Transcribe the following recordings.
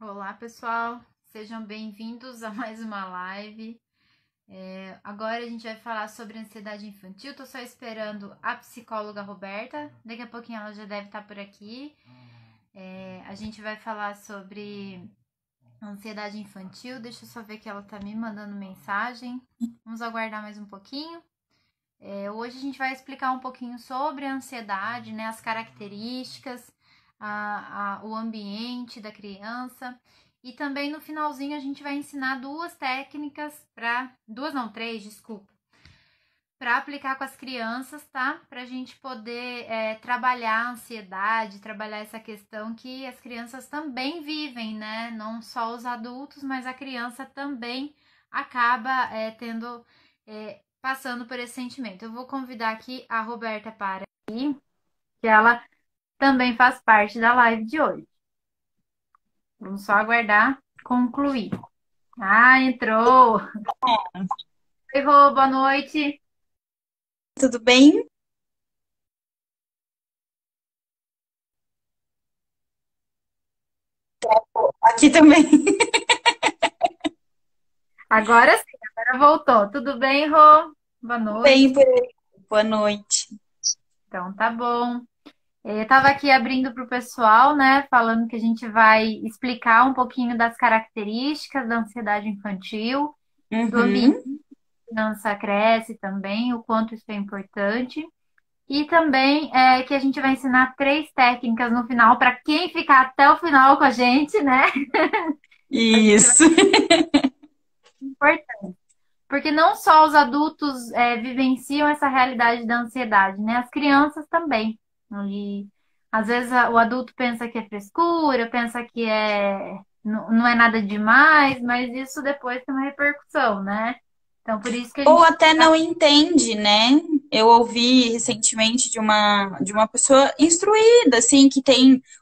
Olá, pessoal, sejam bem-vindos a mais uma live. Agora a gente vai falar sobre ansiedade infantil. Tô só esperando a psicóloga Roberta, daqui a pouquinho ela já deve estar por aqui. A gente vai falar sobre ansiedade infantil. Deixa eu só ver que ela tá me mandando mensagem. Vamos aguardar mais um pouquinho. Hoje a gente vai explicar um pouquinho sobre a ansiedade, né, as características, o ambiente da criança. E também no finalzinho a gente vai ensinar duas técnicas três, desculpa, para aplicar com as crianças, tá? Para a gente poder trabalhar a ansiedade, trabalhar essa questão que as crianças também vivem, né? Não só os adultos, mas a criança também acaba passando por esse sentimento. Eu vou convidar aqui a Roberta para ir, que ela também faz parte da live de hoje. Vamos só aguardar concluir. Ah, entrou! Oi, Rô, boa noite. Tudo bem? Aqui também. Agora sim, agora voltou. Tudo bem, Rô? Boa Bem noite. por aí. Boa noite. Então, tá bom. Eu estava aqui abrindo para o pessoal, né, falando que a gente vai explicar um pouquinho das características da ansiedade infantil, do ambiente Uhum. que a criança cresce também, o quanto isso é importante. E também que a gente vai ensinar três técnicas no final, para quem ficar até o final com a gente, né? A gente vai Isso. importante. Porque não só os adultos vivenciam essa realidade da ansiedade, né? As crianças também. E às vezes o adulto pensa que é frescura, pensa que não é nada demais, mas isso depois tem uma repercussão, né? Então, por isso que a Ou gente. até não entende, né? Eu ouvi recentemente de uma pessoa instruída, assim, que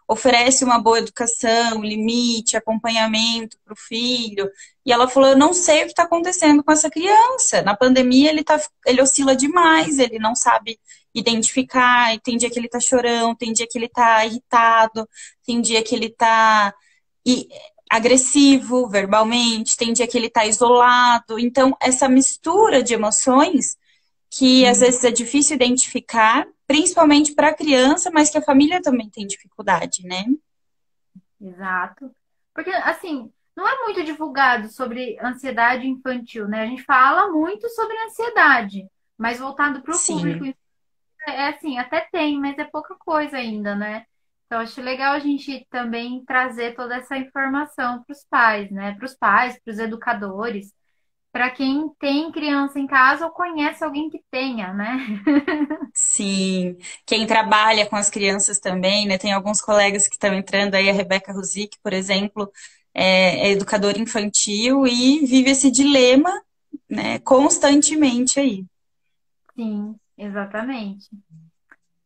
oferece uma boa educação, limite, acompanhamento para o filho. E ela falou: eu não sei o que está acontecendo com essa criança. Na pandemia ele oscila demais, ele não sabe identificar, e tem dia que ele está chorando, tem dia que ele está irritado, tem dia que ele está agressivo verbalmente, tem dia que ele está isolado. Então, essa mistura de emoções que às Sim, vezes é difícil identificar, principalmente para a criança, mas que a família também tem dificuldade, né? exato. Porque, assim, não é muito divulgado sobre ansiedade infantil, né? A gente fala muito sobre ansiedade, mas voltado para o público. Sim. Assim, até tem, mas é pouca coisa ainda, né? Então, acho legal a gente também trazer toda essa informação para os pais, né? Para os educadores, para quem tem criança em casa ou conhece alguém que tenha, né? Sim, quem trabalha com as crianças também, né? Tem alguns colegas que estão entrando aí, a Rebeca Rosic, por exemplo, é educadora infantil e vive esse dilema, né, constantemente aí. Sim, exatamente.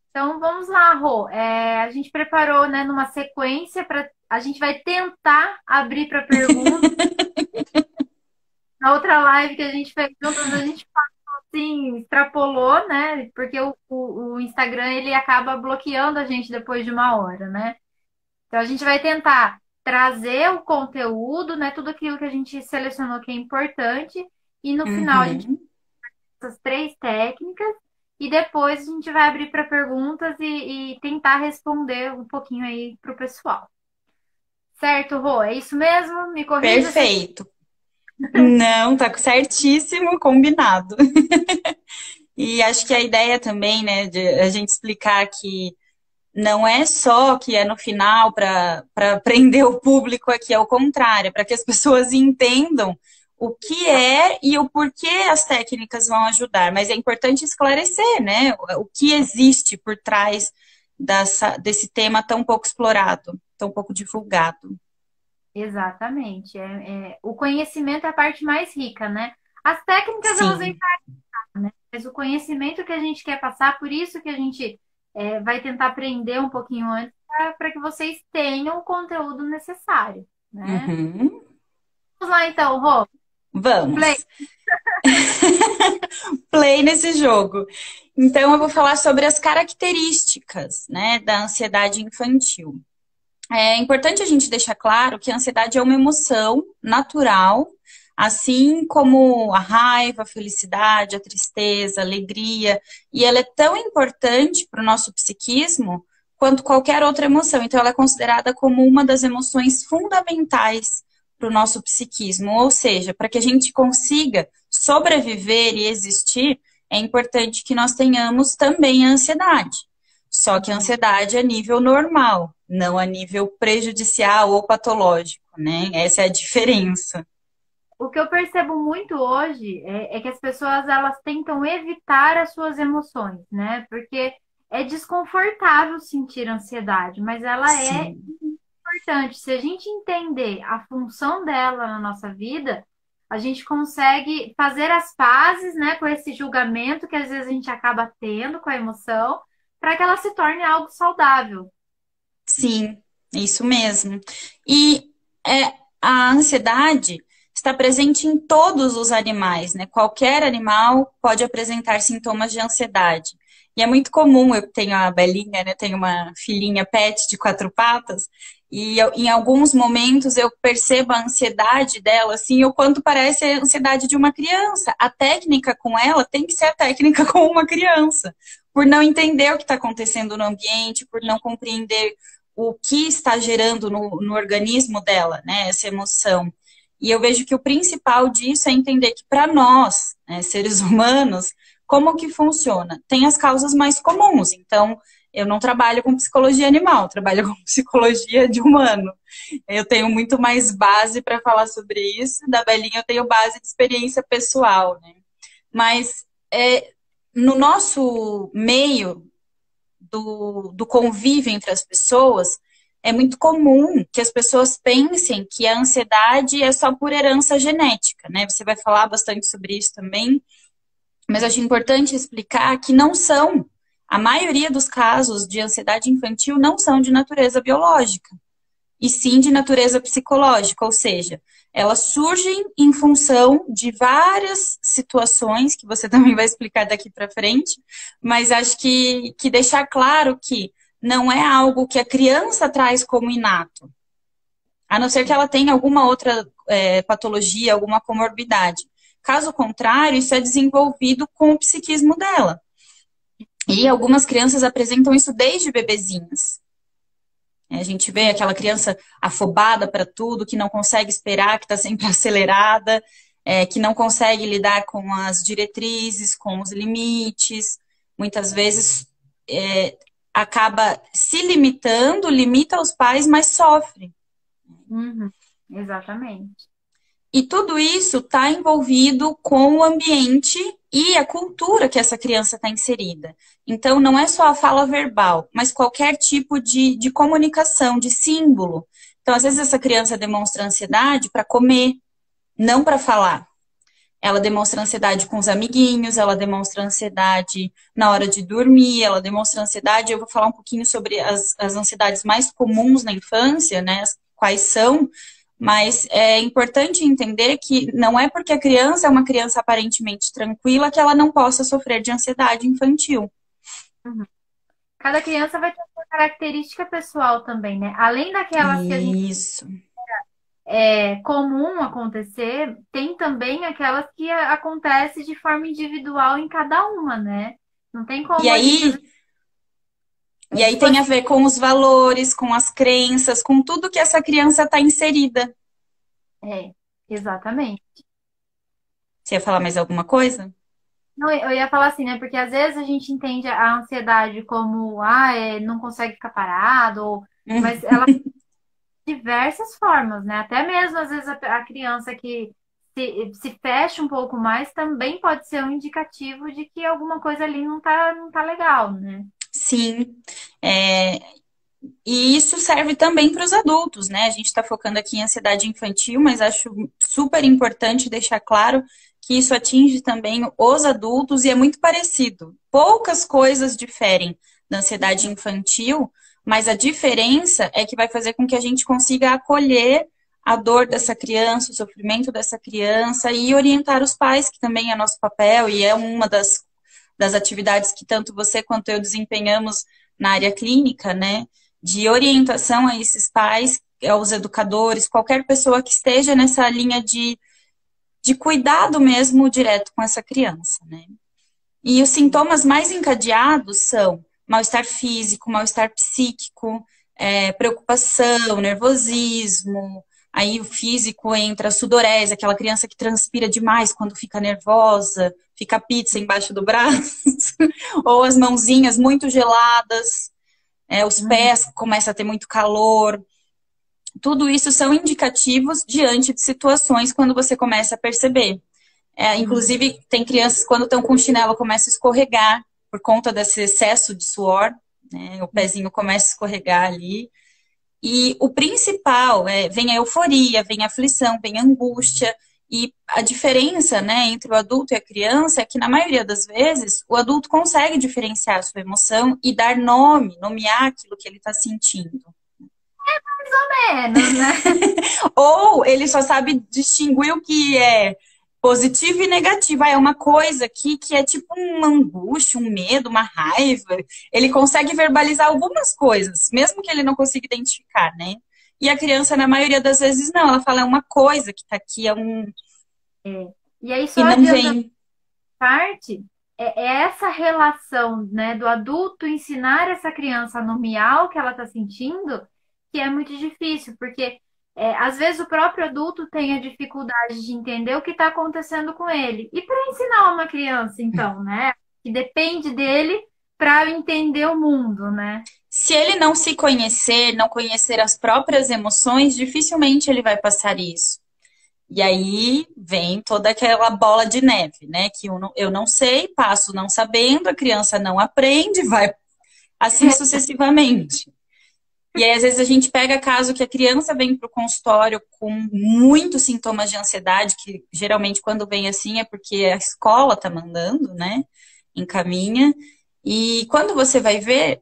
Então, vamos lá, Rô. A gente preparou, né, numa sequência para a gente vai tentar abrir para perguntas. Na outra live que a gente fez juntas, a gente sim, extrapolou, né? Porque o Instagram ele acaba bloqueando a gente depois de uma hora, né? Então a gente vai tentar trazer o conteúdo, né? Tudo aquilo que a gente selecionou que é importante, e no final a gente Uhum. faz essas três técnicas, e depois a gente vai abrir para perguntas e tentar responder um pouquinho aí para o pessoal. Certo, Rô? É isso mesmo? Me corrija se eu Perfeito. Não, tá certíssimo, combinado. E acho que a ideia também, né, de a gente explicar que não é só que é no final para prender o público aqui, é o contrário, para que as pessoas entendam o que é e o porquê as técnicas vão ajudar. Mas é importante esclarecer, né, o que existe por trás desse tema tão pouco explorado, tão pouco divulgado. exatamente. O conhecimento é a parte mais rica, né? As técnicas elas vêm, Sim. né? Mas o conhecimento que a gente quer passar, por isso que a gente vai tentar aprender um pouquinho antes, para que vocês tenham o conteúdo necessário, né? Uhum. Vamos lá então, Rô. Play. Vamos. Play nesse jogo. Então, eu vou falar sobre as características, né, da ansiedade infantil. É importante a gente deixar claro que a ansiedade é uma emoção natural, assim como a raiva, a felicidade, a tristeza, a alegria, e ela é tão importante para o nosso psiquismo quanto qualquer outra emoção. Então, ela é considerada como uma das emoções fundamentais para o nosso psiquismo, ou seja, para que a gente consiga sobreviver e existir, é importante que nós tenhamos também a ansiedade. Só que a ansiedade é a nível normal, não a nível prejudicial ou patológico, né? Essa é a diferença. O que eu percebo muito hoje é que as pessoas elas tentam evitar as suas emoções, né? Porque é desconfortável sentir ansiedade, mas ela é Sim, importante. Se a gente entender a função dela na nossa vida, a gente consegue fazer as pazes, né, com esse julgamento que às vezes a gente acaba tendo com a emoção, para que ela se torne algo saudável. sim, isso mesmo. E a ansiedade está presente em todos os animais, né? Qualquer animal pode apresentar sintomas de ansiedade. E é muito comum, eu tenho a Belinha, né? Tenho uma filhinha pet de 4 patas, e em alguns momentos eu percebo a ansiedade dela, assim, o quanto parece a ansiedade de uma criança. A técnica com ela tem que ser a técnica com uma criança, por não entender o que está acontecendo no ambiente, por não compreender o que está gerando no organismo dela, né, essa emoção. E eu vejo que o principal disso é entender que para nós, né, seres humanos, como que funciona? Tem as causas mais comuns. Então, eu não trabalho com psicologia animal, trabalho com psicologia de humano. Eu tenho muito mais base para falar sobre isso. Da Belinha eu tenho base de experiência pessoal, né? Mas no nosso meio, do convívio entre as pessoas, é muito comum que as pessoas pensem que a ansiedade é só por herança genética, né? Você vai falar bastante sobre isso também, mas acho importante explicar que não são. A maioria dos casos de ansiedade infantil não são de natureza biológica, e sim de natureza psicológica, ou seja, elas surgem em função de várias situações, que você também vai explicar daqui para frente, mas acho que deixar claro que não é algo que a criança traz como inato, a não ser que ela tenha alguma outra patologia, alguma comorbidade. Caso contrário, isso é desenvolvido com o psiquismo dela. E algumas crianças apresentam isso desde bebezinhas. A gente vê aquela criança afobada para tudo, que não consegue esperar, que está sempre acelerada, que não consegue lidar com as diretrizes, com os limites. Muitas vezes acaba se limitando, limita os pais, mas sofre. Uhum, exatamente. E tudo isso está envolvido com o ambiente e a cultura que essa criança está inserida. Então, não é só a fala verbal, mas qualquer tipo de comunicação, de símbolo. Então, às vezes, essa criança demonstra ansiedade para comer, não para falar. Ela demonstra ansiedade com os amiguinhos, ela demonstra ansiedade na hora de dormir, ela demonstra ansiedade. Eu vou falar um pouquinho sobre as ansiedades mais comuns na infância, né? Quais são, mas é importante entender que não é porque a criança é uma criança aparentemente tranquila que ela não possa sofrer de ansiedade infantil. Uhum. Cada criança vai ter uma característica pessoal também, né? Além daquelas que a gente Isso. comum acontecer, tem também aquelas que acontece de forma individual em cada uma, né? Não tem E como a gente aí, e aí tem a ver com os valores, com as crenças, com tudo que essa criança está inserida. exatamente. Você ia falar mais alguma coisa? Não, eu ia falar assim, né? Porque às vezes a gente entende a ansiedade como, não consegue ficar parado, mas ela tem diversas formas, né? Até mesmo às vezes a criança que se fecha um pouco mais também pode ser um indicativo de que alguma coisa ali não tá legal, né? Sim. É, e isso serve também para os adultos, né? A gente está focando aqui em ansiedade infantil, mas acho super importante deixar claro que isso atinge também os adultos e é muito parecido. Poucas coisas diferem da ansiedade infantil, mas a diferença é que vai fazer com que a gente consiga acolher a dor dessa criança, o sofrimento dessa criança e orientar os pais, que também é nosso papel e é uma das atividades que tanto você quanto eu desempenhamos na área clínica, né? de orientação a esses pais, aos educadores, qualquer pessoa que esteja nessa linha de cuidado mesmo direto com essa criança, né? E os sintomas mais encadeados são mal-estar físico, mal-estar psíquico, preocupação, nervosismo. Aí o físico entra a sudorese, aquela criança que transpira demais quando fica nervosa, fica pizza embaixo do braço, ou as mãozinhas muito geladas, os pés começam a ter muito calor. Tudo isso são indicativos diante de situações quando você começa a perceber. Inclusive, tem crianças, quando estão com chinelo, começam a escorregar por conta desse excesso de suor, né? O pezinho começa a escorregar ali. E o principal vem a euforia, vem a aflição, vem a angústia. E a diferença, né, entre o adulto e a criança é que, na maioria das vezes, o adulto consegue diferenciar a sua emoção e dar nome, nomear aquilo que ele está sentindo. Menos, né? Ou ele só sabe distinguir o que é positivo e negativo. É uma coisa aqui que é tipo uma angústia, um medo, uma raiva. Ele consegue verbalizar algumas coisas, mesmo que ele não consiga identificar, né? E a criança, na maioria das vezes, não. Ela fala, é uma coisa que tá aqui, E aí, e só não adiantando vem. parte, é essa relação, né, do adulto ensinar essa criança a nomear o que ela está sentindo, que é muito difícil, porque às vezes o próprio adulto tem a dificuldade de entender o que está acontecendo com ele. E para ensinar uma criança, então, né, que depende dele para entender o mundo, né? Se ele não se conhecer, não conhecer as próprias emoções, dificilmente ele vai passar isso. E aí vem toda aquela bola de neve, né? Que eu não sei, passo não sabendo, a criança não aprende, vai assim sucessivamente. E aí, às vezes, a gente pega caso que a criança vem para o consultório com muitos sintomas de ansiedade, que geralmente quando vem assim é porque a escola tá mandando, né? Encaminha. E quando você vai ver,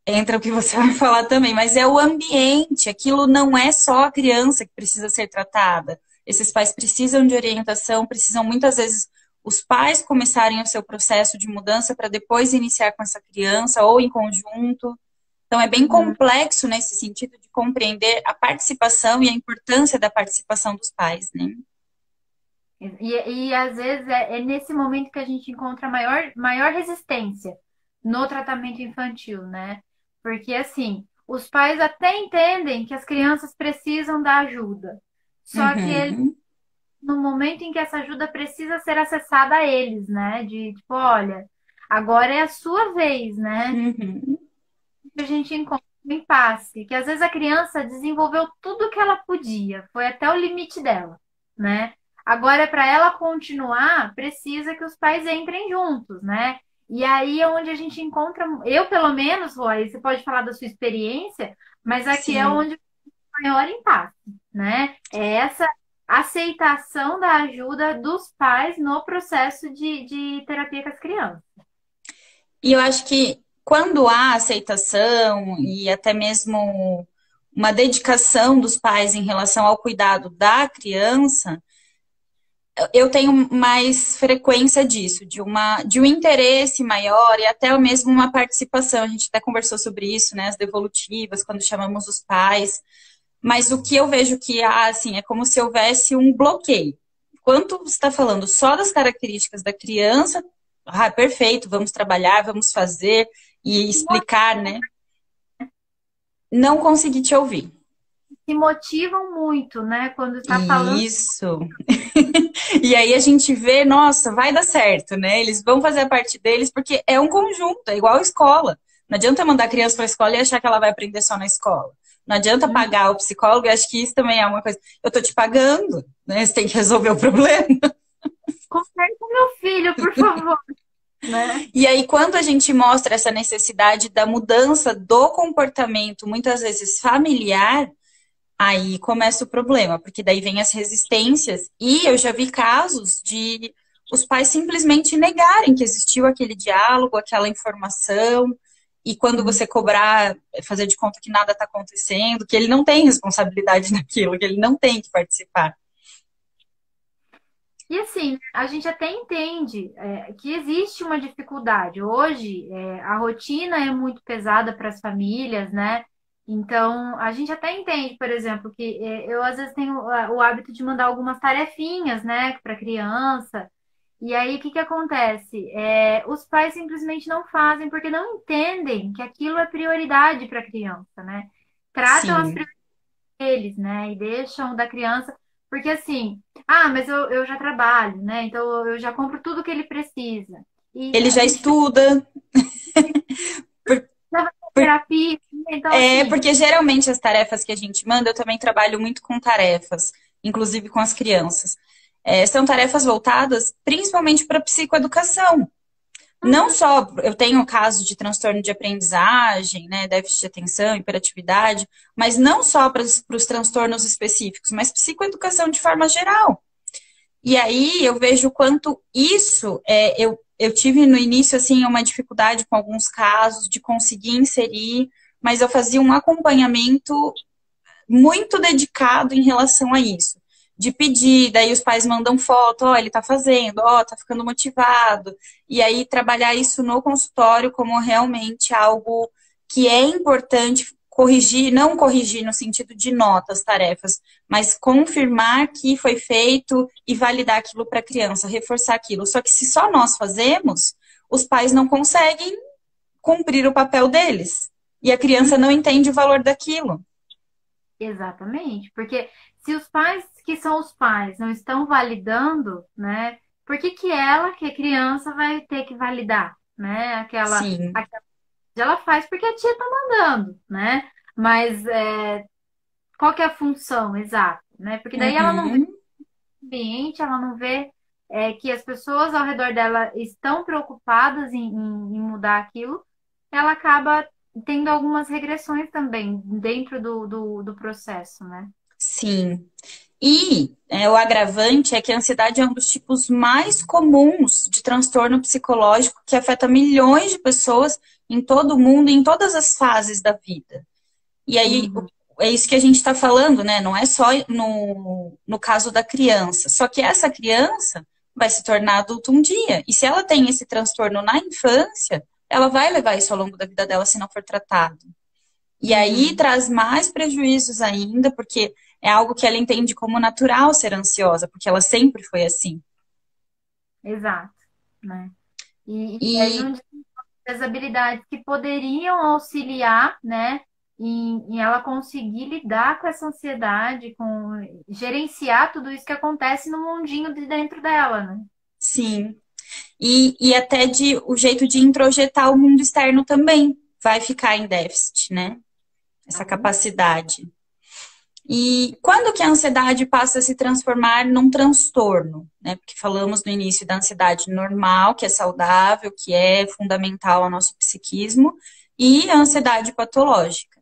entra o que você vai falar também, mas é o ambiente, aquilo não é só a criança que precisa ser tratada. Esses pais precisam de orientação, precisam muitas vezes os pais começarem o seu processo de mudança para depois iniciar com essa criança ou em conjunto. Então é bem Uhum. complexo nesse sentido de compreender a participação e a importância da participação dos pais, né? E às vezes é nesse momento que a gente encontra maior resistência no tratamento infantil, né? Porque assim, os pais até entendem que as crianças precisam da ajuda, só que eles, Uhum, no momento em que essa ajuda precisa ser acessada a eles, né? De tipo, olha, agora é a sua vez, né? uhum. A gente encontra um impasse, que às vezes a criança desenvolveu tudo o que ela podia, foi até o limite dela, né? Agora, para ela continuar, precisa que os pais entrem juntos, né? E aí é onde a gente encontra, eu pelo menos, Roy, você pode falar da sua experiência, mas aqui é Sim. onde o maior impasse, né? É essa aceitação da ajuda dos pais no processo de terapia com as crianças. E eu acho que quando há aceitação e até mesmo uma dedicação dos pais em relação ao cuidado da criança, eu tenho mais frequência disso, de um interesse maior e até mesmo uma participação. A gente até conversou sobre isso, né? As devolutivas, quando chamamos os pais. Mas o que eu vejo que há, assim, é como se houvesse um bloqueio. Quanto você está falando só das características da criança, perfeito, vamos trabalhar, vamos fazer e explicar, né? Não consegui te ouvir. Se motivam muito, né? Quando está falando. Isso. E aí a gente vê, nossa, vai dar certo, né? Eles vão fazer a parte deles porque é um conjunto, é igual a escola. Não adianta mandar a criança para a escola e achar que ela vai aprender só na escola. Não adianta pagar o psicólogo, e acho que isso também é uma coisa. Eu tô te pagando, né? Você tem que resolver o problema. Conversa com meu filho, por favor, né? E aí, quando a gente mostra essa necessidade da mudança do comportamento, muitas vezes familiar, aí começa o problema, porque daí vem as resistências. E eu já vi casos de os pais simplesmente negarem que existiu aquele diálogo, aquela informação. E quando você cobrar, fazer de conta que nada está acontecendo, que ele não tem responsabilidade naquilo, que ele não tem que participar. E assim, a gente até entende que existe uma dificuldade. Hoje, a rotina é muito pesada para as famílias, né? Então, a gente até entende, por exemplo, que eu às vezes tenho o hábito de mandar algumas tarefinhas, né, para criança. E aí, o que que acontece? Os pais simplesmente não fazem porque não entendem que aquilo é prioridade para a criança, né? Tratam as Sim. prioridades deles, né? E deixam da criança, porque assim, ah, mas eu já trabalho, né? Então eu já compro tudo que ele precisa. E Ele a já gente fica estuda, por- já vai ter por- terapia, né? Então assim, porque geralmente as tarefas que a gente manda, eu também trabalho muito com tarefas, inclusive com as crianças. São tarefas voltadas principalmente para psicoeducação. Não uhum, só, eu tenho o caso de transtorno de aprendizagem, né, déficit de atenção, hiperatividade, mas não só para os transtornos específicos, mas psicoeducação de forma geral. E aí eu vejo o quanto isso, eu tive no início, assim, uma dificuldade com alguns casos de conseguir inserir, mas eu fazia um acompanhamento muito dedicado em relação a isso. De pedir, daí os pais mandam foto, ó, ele tá fazendo, ó, tá ficando motivado. E aí trabalhar isso no consultório como realmente algo que é importante corrigir, não corrigir no sentido de notas, tarefas, mas confirmar que foi feito e validar aquilo para a criança, reforçar aquilo. Só que se só nós fazemos, os pais não conseguem cumprir o papel deles. E a criança uhum, não entende o valor daquilo. exatamente, porque se os pais que são os pais não estão validando, né? Por que que ela, que é criança, vai ter que validar, né? Sim. Ela faz porque a tia tá mandando, né? Mas qual que é a função exata, né? Porque daí ela não vê Uhum. o ambiente, ela não vê que as pessoas ao redor dela estão preocupadas em mudar aquilo, ela acaba tendo algumas regressões também dentro do processo, né? Sim. E o agravante é que a ansiedade é um dos tipos mais comuns de transtorno psicológico que afeta milhões de pessoas em todo o mundo, em todas as fases da vida. E aí, Uhum, é isso que a gente está falando, né? Não é só no caso da criança. Só que essa criança vai se tornar adulta um dia. E se ela tem esse transtorno na infância, ela vai levar isso ao longo da vida dela se não for tratado. E aí uhum, traz mais prejuízos ainda, porque é algo que ela entende como natural ser ansiosa, porque ela sempre foi assim. exato, né? E aí E não as habilidades que poderiam auxiliar, né, em ela conseguir lidar com essa ansiedade, com gerenciar tudo isso que acontece no mundinho de dentro dela, né? sim, e até de o jeito de introjetar o mundo externo também vai ficar em déficit, né? Essa Então, capacidade. E quando que a ansiedade passa a se transformar num transtorno, né? Porque falamos no início da ansiedade normal, que é saudável, que é fundamental ao nosso psiquismo, e a ansiedade patológica.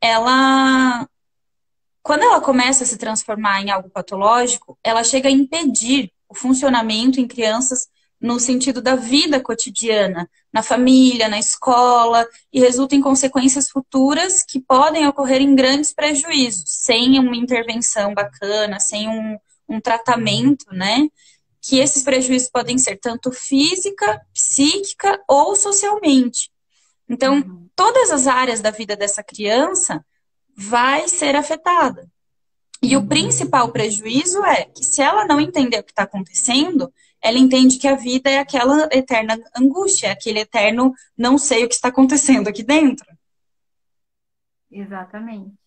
Ela, quando ela começa a se transformar em algo patológico, ela chega a impedir o funcionamento em crianças no sentido da vida cotidiana, na família, na escola, e resulta em consequências futuras que podem ocorrer em grandes prejuízos, sem uma intervenção bacana, sem um tratamento, né? Que esses prejuízos podem ser tanto física, psíquica ou socialmente. Então, uhum, todas as áreas da vida dessa criança vai ser afetada. E o principal prejuízo é que se ela não entender o que está acontecendo, ela entende que a vida é aquela eterna angústia, aquele eterno não sei o que está acontecendo aqui dentro. exatamente.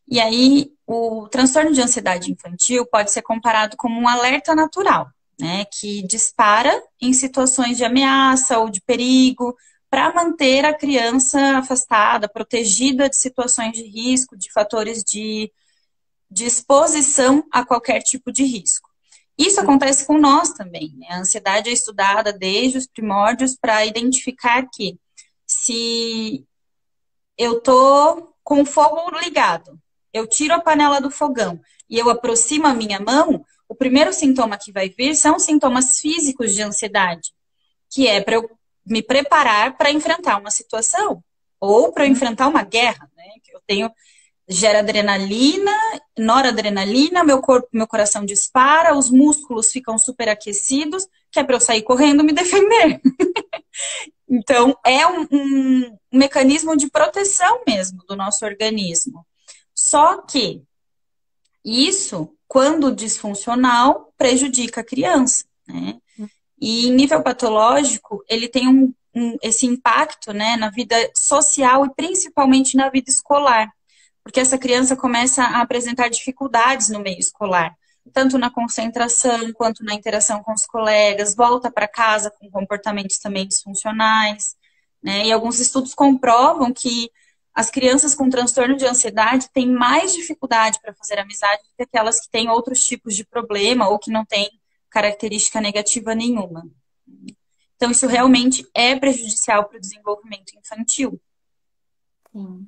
E aí, o transtorno de ansiedade infantil pode ser comparado como um alerta natural, né, que dispara em situações de ameaça ou de perigo para manter a criança afastada, protegida de situações de risco, de fatores de exposição a qualquer tipo de risco. Isso acontece com nós também, né? A ansiedade é estudada desde os primórdios para identificar que se eu tô com o fogo ligado, eu tiro a panela do fogão e eu aproximo a minha mão, o primeiro sintoma que vai vir são sintomas físicos de ansiedade, que é para eu me preparar para enfrentar uma situação ou para eu Uhum, enfrentar uma guerra, né? Que eu tenho gera adrenalina, noradrenalina, meu corpo, meu coração dispara, os músculos ficam superaquecidos, que é para eu sair correndo me defender. Então, é um mecanismo de proteção mesmo do nosso organismo. Só que isso, quando disfuncional, prejudica a criança, né? E em nível patológico, ele tem esse impacto, né, na vida social e principalmente na vida escolar, porque essa criança começa a apresentar dificuldades no meio escolar, tanto na concentração quanto na interação com os colegas, volta para casa com comportamentos também disfuncionais, né? E alguns estudos comprovam que as crianças com transtorno de ansiedade têm mais dificuldade para fazer amizade do que aquelas que têm outros tipos de problema ou que não têm característica negativa nenhuma. Então, isso realmente é prejudicial para o desenvolvimento infantil. Sim.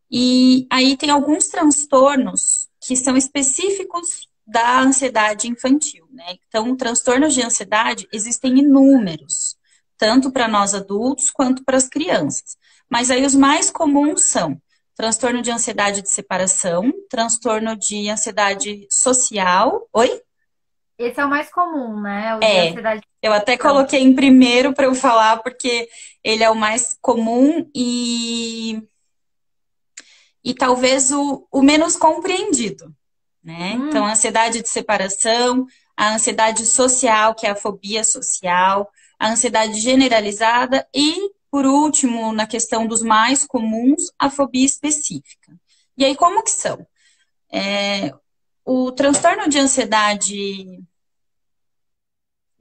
E aí tem alguns transtornos que são específicos da ansiedade infantil, né? Então, transtornos de ansiedade existem inúmeros, tanto para nós adultos quanto para as crianças. Mas aí os mais comuns são transtorno de ansiedade de separação, transtorno de ansiedade social. Oi? Esse é o mais comum, né? O de É, ansiedade. eu até Então, coloquei em primeiro para eu falar, porque ele é o mais comum e talvez o menos compreendido, né? Então, a ansiedade de separação, a ansiedade social, que é a fobia social, a ansiedade generalizada e, por último, na questão dos mais comuns, a fobia específica. E aí, como que são? O transtorno de ansiedade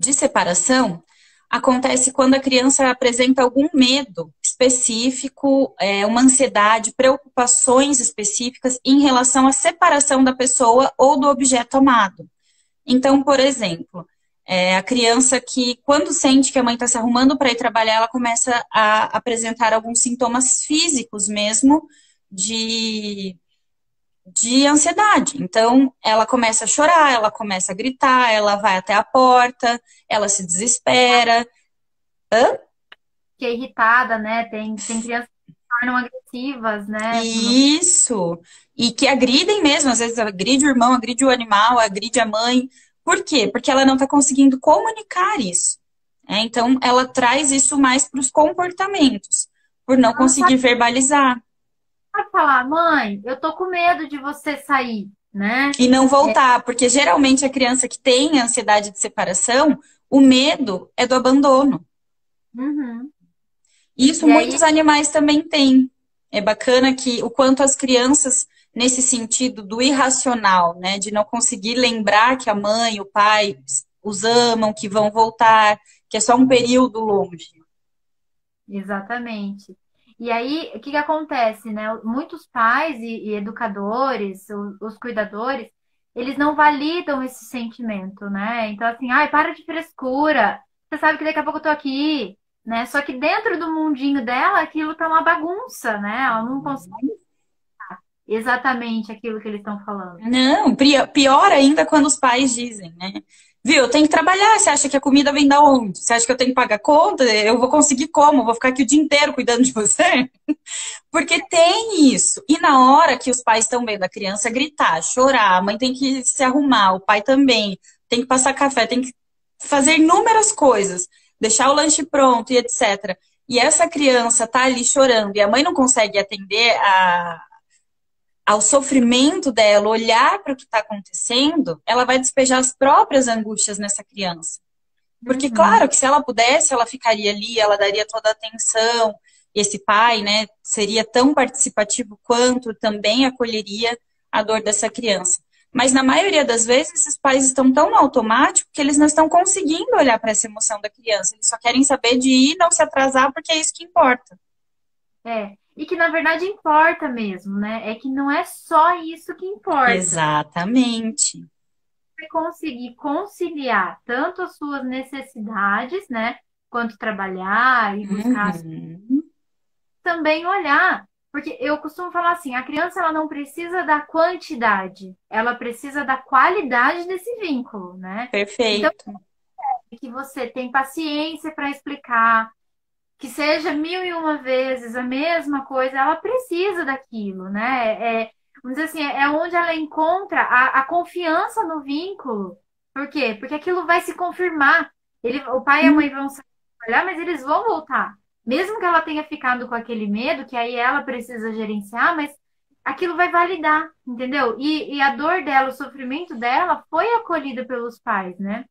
de separação acontece quando a criança apresenta algum medo específico, uma ansiedade, preocupações específicas em relação à separação da pessoa ou do objeto amado. Então, por exemplo, a criança que, quando sente que a mãe está se arrumando para ir trabalhar, ela começa a apresentar alguns sintomas físicos mesmo de ansiedade. Então, ela começa a chorar, ela começa a gritar, ela vai até a porta, ela se desespera. que é irritada, né? Tem crianças que se tornam agressivas, né? Isso. E que agridem mesmo, às vezes agride o irmão, agride o animal, agride a mãe. Por quê? Porque ela não está conseguindo comunicar isso. Então, ela traz isso mais para os comportamentos, por não Ela não conseguir sabe verbalizar. falar, mãe, eu tô com medo de você sair, né? E não voltar, porque geralmente a criança que tem ansiedade de separação, o medo é do abandono. Uhum. Isso E aí, muitos animais também têm. É bacana que o quanto as crianças, nesse sentido do irracional, né, de não conseguir lembrar que a mãe, o pai os amam, que vão voltar, que é só um período longe. exatamente. E aí, o que que acontece, né? Muitos pais e educadores, os cuidadores, eles não validam esse sentimento, né? Então, assim, ai, para de frescura. Você sabe que daqui a pouco eu tô aqui, né? Só que dentro do mundinho dela, aquilo tá uma bagunça, né? Ela não consegue exatamente aquilo que eles estão falando. Não, pior ainda quando os pais dizem, né? Viu, eu tenho que trabalhar. Você acha que a comida vem da onde? Você acha que eu tenho que pagar conta? Eu vou conseguir como? Eu vou ficar aqui o dia inteiro cuidando de você? Porque tem isso. E na hora que os pais estão vendo a criança gritar, chorar, a mãe tem que se arrumar, o pai também, tem que passar café, tem que fazer inúmeras coisas, deixar o lanche pronto e etc. E essa criança tá ali chorando e a mãe não consegue atender ao sofrimento dela, olhar para o que está acontecendo, ela vai despejar as próprias angústias nessa criança. Porque, Uhum. claro, que se ela pudesse, ela ficaria ali, ela daria toda a atenção. E esse pai, né, seria tão participativo quanto também acolheria a dor dessa criança. Mas na maioria das vezes, esses pais estão tão no automático que eles não estão conseguindo olhar para essa emoção da criança. Eles só querem saber de ir, não se atrasar, porque é isso que importa. É. E que na verdade importa mesmo, né? É que não é só isso que importa. Exatamente. Você conseguir conciliar tanto as suas necessidades, né? Quanto trabalhar e buscar Uhum. também olhar. Porque eu costumo falar assim, a criança ela não precisa da quantidade, ela precisa da qualidade desse vínculo, né? Então, Perfeito. que você tem paciência para explicar, que seja mil e uma vezes a mesma coisa, ela precisa daquilo, né? Vamos dizer assim, é onde ela encontra a confiança no vínculo. Por quê? Porque aquilo vai se confirmar. O pai e a mãe vão sair trabalhar, mas eles vão voltar. Mesmo que ela tenha ficado com aquele medo, que aí ela precisa gerenciar, mas aquilo vai validar, entendeu? E a dor dela, o sofrimento dela foi acolhida pelos pais, né?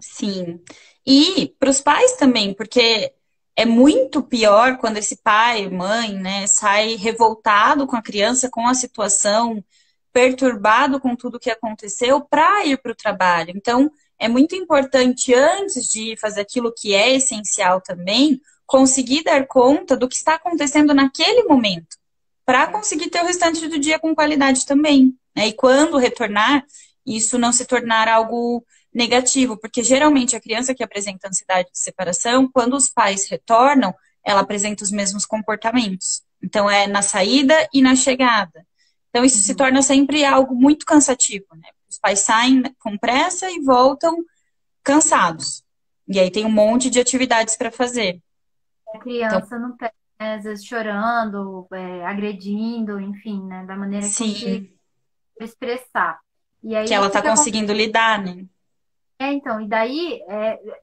Sim. E para os pais também, porque é muito pior quando esse pai, mãe, né, sai revoltado com a criança, com a situação, perturbado com tudo que aconteceu para ir para o trabalho. Então, é muito importante, antes de fazer aquilo que é essencial também, conseguir dar conta do que está acontecendo naquele momento, para É. conseguir ter o restante do dia com qualidade também, né? E quando retornar, isso não se tornar algo negativo, porque geralmente a criança que apresenta ansiedade de separação, quando os pais retornam, ela apresenta os mesmos comportamentos. Então, é na saída e na chegada. Então, isso se Uhum. torna sempre algo muito cansativo, né? Os pais saem com pressa e voltam cansados. E aí tem um monte de atividades para fazer. A Então, criança não tem, né, às vezes chorando, agredindo, enfim, né? Da maneira com que sim, expressar. E que aí, o ela que está que acontece? conseguindo lidar, né? Então, e daí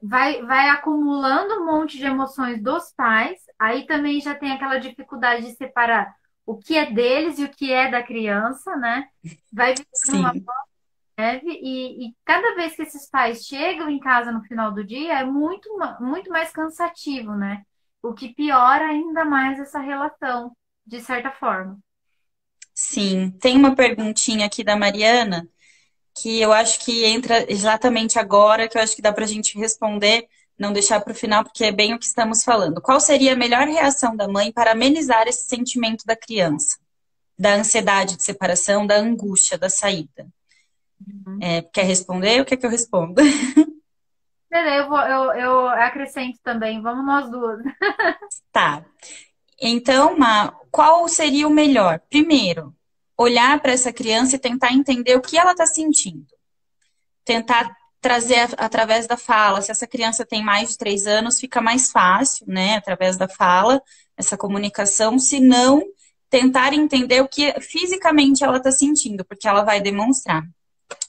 vai acumulando um monte de emoções dos pais, aí também já tem aquela dificuldade de separar o que é deles e o que é da criança, né? Vai virando uma Sim. neve e cada vez que esses pais chegam em casa no final do dia é muito mais cansativo, né? O que piora ainda mais essa relação, de certa forma. Sim. Tem uma perguntinha aqui da Mariana, que eu acho que entra exatamente agora, que eu acho que dá para a gente responder, não deixar para o final, porque é bem o que estamos falando. Qual seria a melhor reação da mãe para amenizar esse sentimento da criança? Da ansiedade de separação, da angústia, da saída. Uhum. É, quer responder? O que é que eu respondo? Eu acrescento também, vamos nós duas. Tá. Então, qual seria o melhor? Primeiro, olhar para essa criança e tentar entender o que ela está sentindo. Tentar trazer através da fala. Se essa criança tem mais de 3 anos, fica mais fácil, né? Através da fala, essa comunicação. Se não, tentar entender o que fisicamente ela está sentindo, porque ela vai demonstrar.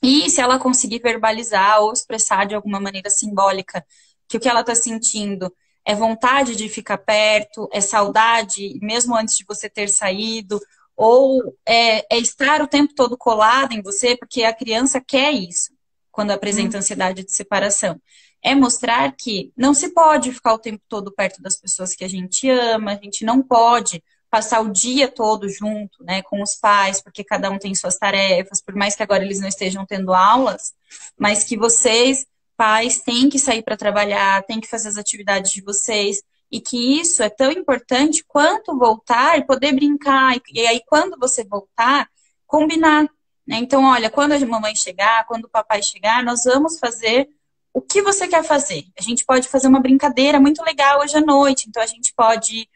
E se ela conseguir verbalizar ou expressar de alguma maneira simbólica que o que ela está sentindo é vontade de ficar perto, é saudade, mesmo antes de você ter saído, ou é estar o tempo todo colada em você, porque a criança quer isso quando apresenta ansiedade de separação. É mostrar que não se pode ficar o tempo todo perto das pessoas que a gente ama, a gente não pode passar o dia todo junto, né, com os pais, porque cada um tem suas tarefas, por mais que agora eles não estejam tendo aulas, mas que vocês, pais, têm que sair para trabalhar, têm que fazer as atividades de vocês, e que isso é tão importante quanto voltar e poder brincar, e aí quando você voltar, combinar, né? Então, olha, quando a mamãe chegar, quando o papai chegar, nós vamos fazer o que você quer fazer. A gente pode fazer uma brincadeira muito legal hoje à noite, então a gente pode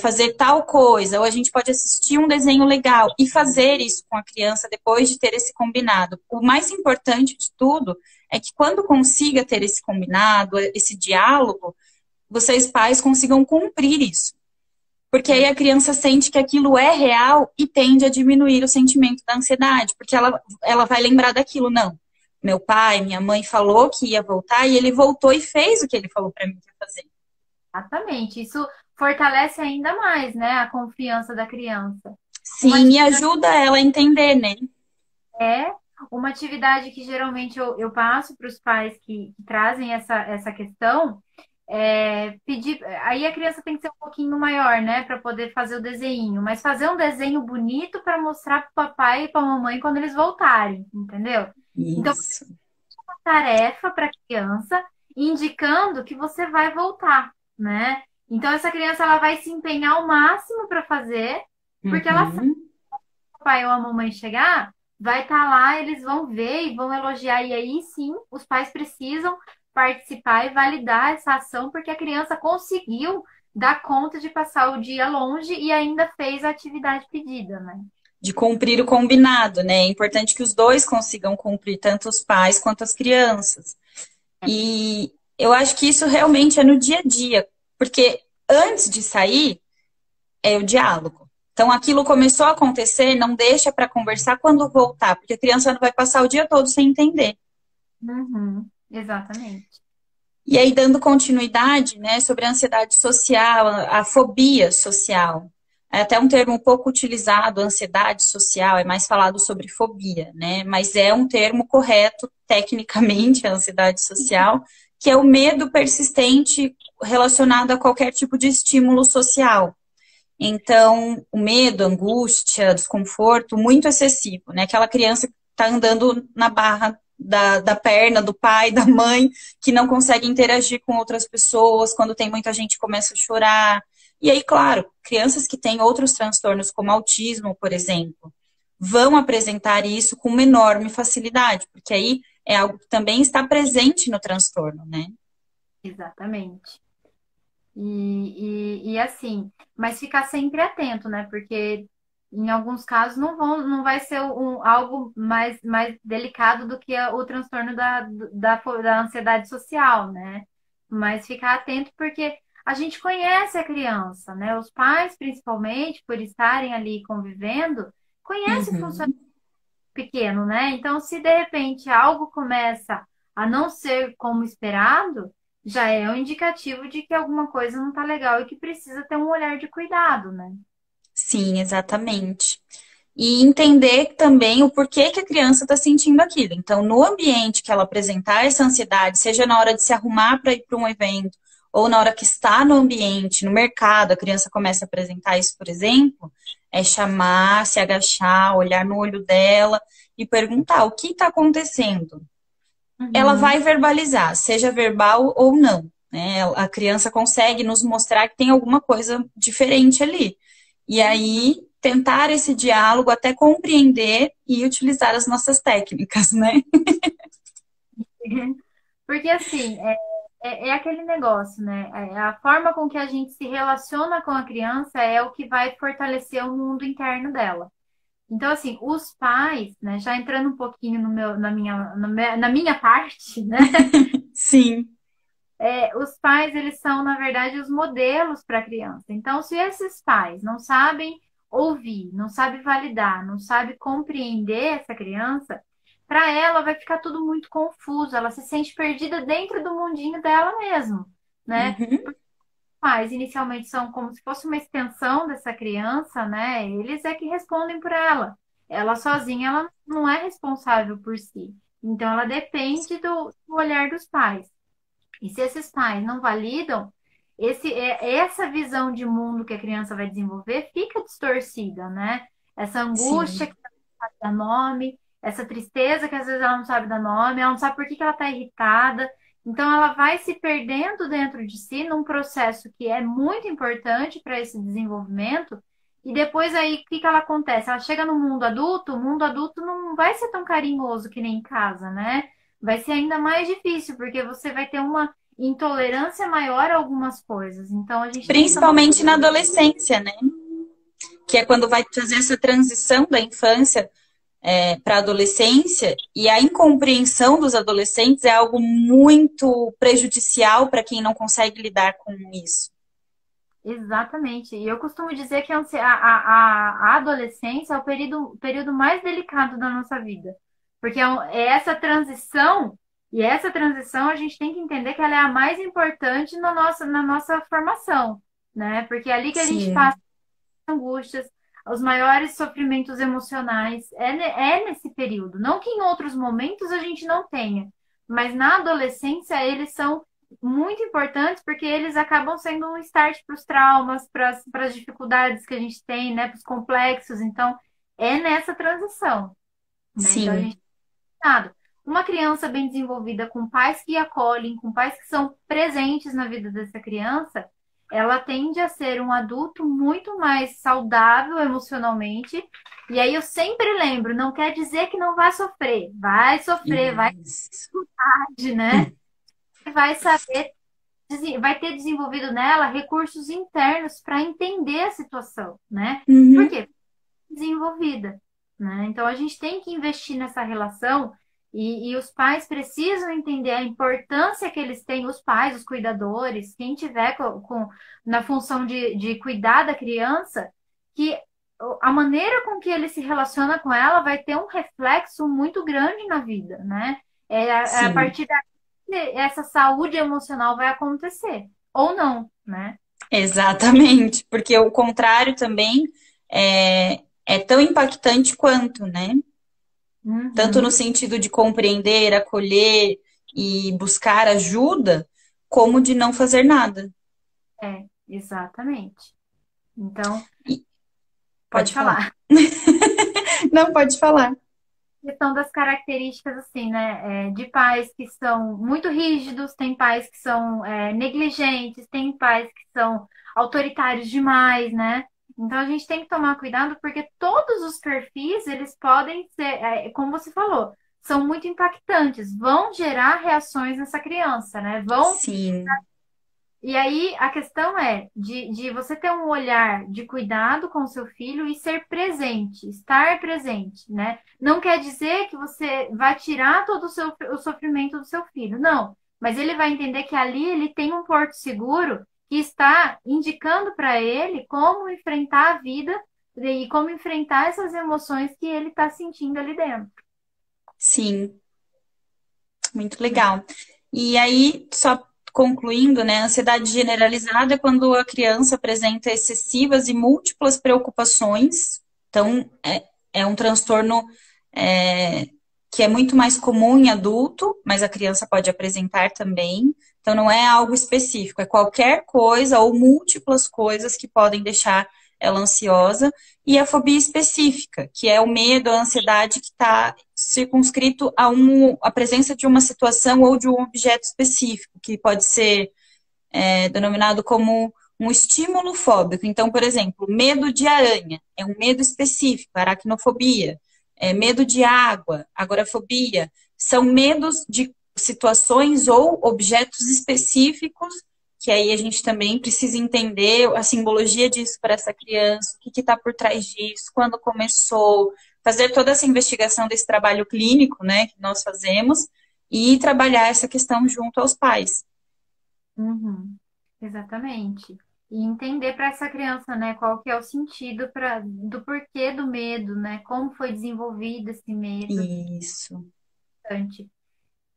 fazer tal coisa, ou a gente pode assistir um desenho legal e fazer isso com a criança depois de ter esse combinado. O mais importante de tudo é que quando consiga ter esse combinado, esse diálogo, vocês pais consigam cumprir isso. Porque aí a criança sente que aquilo é real e tende a diminuir o sentimento da ansiedade, porque ela vai lembrar daquilo, não. Meu pai, minha mãe falou que ia voltar e ele voltou e fez o que ele falou para mim que ia fazer. Exatamente. Isso fortalece ainda mais, né, a confiança da criança. Uma Sim, e ajuda ela a entender, né? é uma atividade que geralmente eu passo para os pais que trazem essa questão. Pedir, aí a criança tem que ser um pouquinho maior, né, para poder fazer o desenho, mas fazer um desenho bonito para mostrar para o papai e para a mamãe quando eles voltarem, entendeu? Então, Isso. uma tarefa para a criança indicando que você vai voltar, né? Então, essa criança ela vai se empenhar ao máximo para fazer, porque ela sabe Uhum. que o papai ou a mamãe chegar, vai estar lá, eles vão ver e vão elogiar, e aí sim, os pais precisam participar e validar essa ação, porque a criança conseguiu dar conta de passar o dia longe e ainda fez a atividade pedida, né? De cumprir o combinado, né? É importante que os dois consigam cumprir, tanto os pais quanto as crianças. E eu acho que isso realmente é no dia a dia, porque antes de sair é o diálogo. Então aquilo começou a acontecer, não deixa para conversar quando voltar, porque a criança não vai passar o dia todo sem entender. Uhum, exatamente. E aí, dando continuidade, né, sobre a ansiedade social, a fobia social. É até um termo um pouco utilizado, ansiedade social, é mais falado sobre fobia, né? Mas é um termo correto, tecnicamente, a ansiedade social, que é o medo persistente relacionado a qualquer tipo de estímulo social. Então, o medo, a angústia, desconforto, muito excessivo, né? Aquela criança que está andando na barra da perna do pai, da mãe, que não consegue interagir com outras pessoas, quando tem muita gente começa a chorar. E aí, claro, crianças que têm outros transtornos, como autismo, por exemplo, vão apresentar isso com uma enorme facilidade, porque aí é algo que também está presente no transtorno, né? Exatamente. E assim, mas ficar sempre atento, né? Porque em alguns casos não vai ser algo mais delicado do que o transtorno da ansiedade social, né? Mas ficar atento porque a gente conhece a criança, né? Os pais, principalmente, por estarem ali convivendo, conhecem o funcionamento Uhum. pequeno, né? Então, se de repente algo começa a não ser como esperado, já é um indicativo de que alguma coisa não tá legal e que precisa ter um olhar de cuidado, né? Sim, exatamente. E entender também o porquê que a criança está sentindo aquilo. Então, no ambiente que ela apresentar essa ansiedade, seja na hora de se arrumar para ir para um evento, ou na hora que está no ambiente, no mercado, a criança começa a apresentar isso, por exemplo, é chamar, se agachar, olhar no olho dela e perguntar o que está acontecendo. Ela Uhum. vai verbalizar, seja verbal ou não. Né? A criança consegue nos mostrar que tem alguma coisa diferente ali. E aí, tentar esse diálogo até compreender e utilizar as nossas técnicas, né? Porque assim, é aquele negócio, né? A forma com que a gente se relaciona com a criança é o que vai fortalecer o mundo interno dela. Então, assim, os pais, né, já entrando um pouquinho no meu, na minha parte, né? Sim. Os pais, eles são, na verdade, os modelos para a criança. Então, se esses pais não sabem ouvir, não sabem validar, não sabem compreender essa criança, para ela vai ficar tudo muito confuso, ela se sente perdida dentro do mundinho dela mesmo, né? Uhum. Pais inicialmente são como se fosse uma extensão dessa criança, né? Eles é que respondem por ela. Ela sozinha, ela não é responsável por si. Então, ela depende do olhar dos pais. E se esses pais não validam, essa visão de mundo que a criança vai desenvolver fica distorcida, né? Essa angústia Sim. que ela não sabe dar nome, essa tristeza que às vezes ela não sabe dar nome, ela não sabe por que que ela está irritada. Então ela vai se perdendo dentro de si num processo que é muito importante para esse desenvolvimento. E depois aí, o que que ela acontece? Ela chega no mundo adulto, o mundo adulto não vai ser tão carinhoso que nem em casa, né? Vai ser ainda mais difícil, porque você vai ter uma intolerância maior a algumas coisas. Então, a gente tem que tomar. Principalmente na adolescência, né? Que é quando vai fazer essa transição da infância para a adolescência, e a incompreensão dos adolescentes é algo muito prejudicial para quem não consegue lidar com isso. Exatamente. E eu costumo dizer que a adolescência é o período mais delicado da nossa vida. Porque é essa transição, e essa transição a gente tem que entender que ela é a mais importante na nossa formação, né? Porque é ali que a gente passa Sim, angústias, os maiores sofrimentos emocionais é nesse período. Não que em outros momentos a gente não tenha, mas na adolescência eles são muito importantes porque eles acabam sendo um start para os traumas, para as dificuldades que a gente tem, né, para os complexos. Então, é nessa transição, né? Então, a sim, gente uma criança bem desenvolvida, com pais que acolhem, com pais que são presentes na vida dessa criança, ela tende a ser um adulto muito mais saudável emocionalmente. E aí eu sempre lembro, não quer dizer que não vai sofrer, vai isso. tarde, né? Vai saber, vai ter desenvolvido nela recursos internos para entender a situação, né? Por Uhum. quê? Desenvolvida, né? Então a gente tem que investir nessa relação e os pais precisam entender a importância que eles têm, os pais, os cuidadores, quem tiver na função de cuidar da criança, que a maneira com que ele se relaciona com ela vai ter um reflexo muito grande na vida, né? É a Sim, partir daí essa saúde emocional vai acontecer, ou não, né? Exatamente, porque o contrário também é tão impactante quanto, né? Tanto no Uhum. sentido de compreender, acolher e buscar ajuda, como de não fazer nada. Exatamente. Então, E- pode Pode falar. falar. Não, pode falar. Questão das características, assim, né? De pais que são muito rígidos, tem pais que são negligentes, tem pais que são autoritários demais, né? Então a gente tem que tomar cuidado porque todos os perfis, eles podem ser, como você falou, são muito impactantes, vão gerar reações nessa criança, né? Vão. Sim, E aí a questão é de você ter um olhar de cuidado com o seu filho e ser presente, estar presente, né? Não quer dizer que você vai tirar todo o sofrimento do seu filho, não. Mas ele vai entender que ali ele tem um porto seguro que está indicando para ele como enfrentar a vida e como enfrentar essas emoções que ele está sentindo ali dentro. sim, muito legal. E aí, só concluindo, né, a ansiedade generalizada é quando a criança apresenta excessivas e múltiplas preocupações. Então, é um transtorno é, que é muito mais comum em adulto, mas a criança pode apresentar também. Então, não é algo específico, é qualquer coisa ou múltiplas coisas que podem deixar ela ansiosa. E a fobia específica, que é o medo, a ansiedade que está circunscrito a presença de uma situação ou de um objeto específico, que pode ser denominado como um estímulo fóbico. Então, por exemplo, medo de aranha é um medo específico, aracnofobia, medo de água, agorafobia, são medos de situações ou objetos específicos que aí a gente também precisa entender a simbologia disso para essa criança, o que está por trás disso, quando começou, fazer toda essa investigação desse trabalho clínico, né, que nós fazemos, e trabalhar essa questão junto aos pais. Uhum, exatamente. E entender para essa criança, né, qual que é o sentido do porquê do medo, né? Como foi desenvolvido esse medo. Isso. Bastante.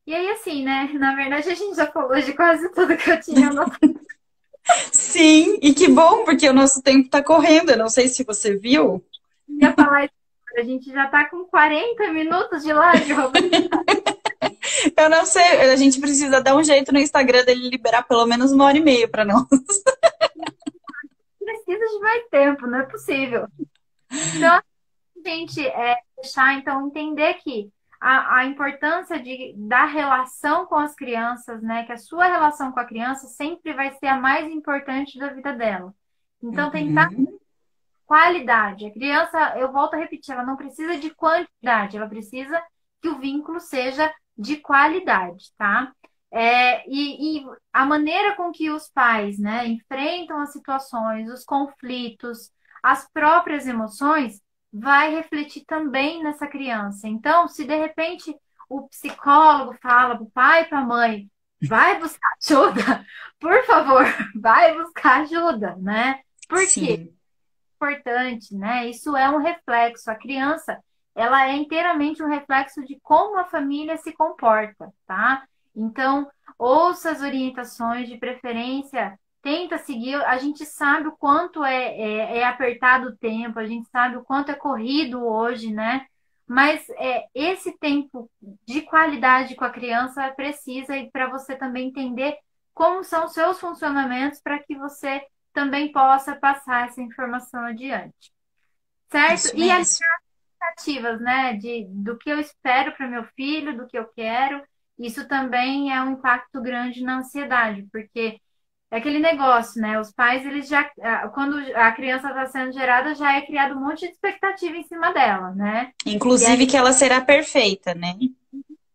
E aí, assim, né? Na verdade, a gente já falou de quase tudo que eu tinha anotado. Sim, e que bom, porque o nosso tempo está correndo. Eu não sei se você viu. Ia falar isso. A gente já está com 40 minutos de live, Roberto. Eu não sei, a gente precisa dar um jeito no Instagram dele liberar pelo menos 1 hora e meia para nós. Precisa de mais tempo, não é possível. Então, gente deixar, então, entender que a importância da relação com as crianças, né? Que a sua relação com a criança sempre vai ser a mais importante da vida dela. Então, tentar Uhum. qualidade. A criança, eu volto a repetir, ela não precisa de quantidade, ela precisa que o vínculo seja de qualidade, tá? E a maneira com que os pais, né, enfrentam as situações, os conflitos, as próprias emoções, vai refletir também nessa criança. Então, se de repente o psicólogo fala para o pai e para a mãe, vai buscar ajuda, por favor, vai buscar ajuda, né? Por quê? Sim, Importante, né? Isso é um reflexo. A criança, ela é inteiramente um reflexo de como a família se comporta, tá? Então, ouça as orientações, de preferência, tenta seguir. A gente sabe o quanto é apertado o tempo, a gente sabe o quanto é corrido hoje, né? Mas esse tempo de qualidade com a criança precisa, e para você também entender como são os seus funcionamentos para que você também possa passar essa informação adiante, certo? isso E as mesmo. expectativas, né, do que eu espero para meu filho, do que eu quero, isso também é um impacto grande na ansiedade, porque é aquele negócio, né? Os pais, eles já, quando a criança está sendo gerada, já é criado um monte de expectativa em cima dela, né? E Inclusive aí que ela será perfeita, né?